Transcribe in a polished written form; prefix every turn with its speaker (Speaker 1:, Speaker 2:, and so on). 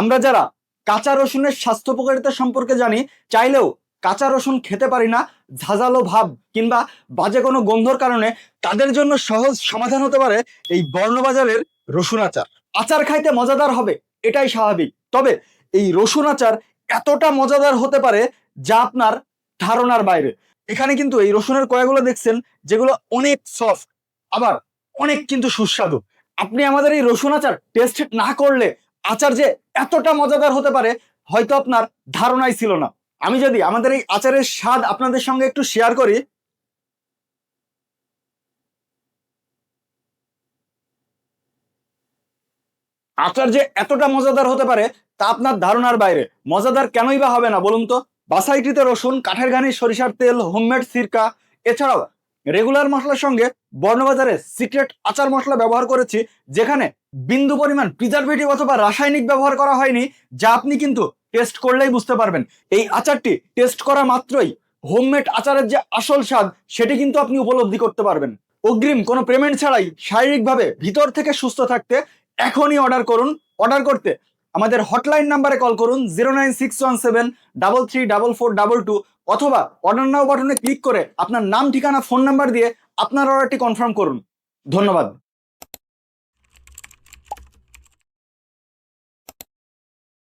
Speaker 1: আমরা যারা কাঁচা রসুনের স্বাস্থ্য উপকারিতা সম্পর্কে জানি, চাইলেও কাঁচা রসুন খেতে পারি না ঝাঁঝালো ভাব কিংবা বাজে কোনো গন্ধর কারণে, তাদের জন্য সহজ সমাধান হতে পারে এই বর্ণবাজারের রসুন আচার। আচার খাইতে মজাদার হবে এটাই স্বাভাবিক, তবে এই রসুন আচার এতটা মজাদার হতে পারে যা আপনার ধারণার বাইরে। এখানে কিন্তু এই রসুনের কয়াগুলো দেখছেন, যেগুলো অনেক সফট, আবার অনেক কিন্তু সুস্বাদু। আপনি আমাদের এই রসুন আচার টেস্ট না করলে আচার যে এতটা মজাদার হতে পারে হয়তো আপনার ধারণাই ছিল না। আমি যদি আমাদের এই আচারের স্বাদ আপনাদের সঙ্গে একটু শেয়ার করি। আচার যে এতটা মজাদার হতে পারে তা আপনার ধারণার বাইরে। মজাদার কেনই বা হবে না বলুন তো? বাসাইকৃত রসুন, কাঠের ঘানি, সরিষার তেল, হোমমেড সিরকা, এছাড়াও রেগুলার মশলার সঙ্গে বর্ণবাজারে সিক্রেট আচার মশলা ব্যবহার করেছি, যেখানে বিন্দু পরিমাণ প্রিজারভেটিভ অথবা রাসায়নিক ব্যবহার করা হয়নি, যা আপনি কিন্তু টেস্ট করলেই বুঝতে পারবেন। এই আচারটি টেস্ট করা মাত্রই হোমমেড আচারের যে আসল স্বাদ সেটি কিন্তু আপনি উপলব্ধি করতে পারবেন। অগ্রিম কোনো পেমেন্ট ছাড়াই শারীরিকভাবে ভিতর থেকে সুস্থ থাকতে এখনই অর্ডার করুন। অর্ডার করতে আমাদের হটলাইন নাম্বারে কল করুন 09617334422, অথবা অর্ডার নাও বাটনে ক্লিক করে আপনার নাম, ঠিকানা, ফোন নাম্বার দিয়ে আপনার অর্ডারটি কনফার্ম করুন। ধন্যবাদ।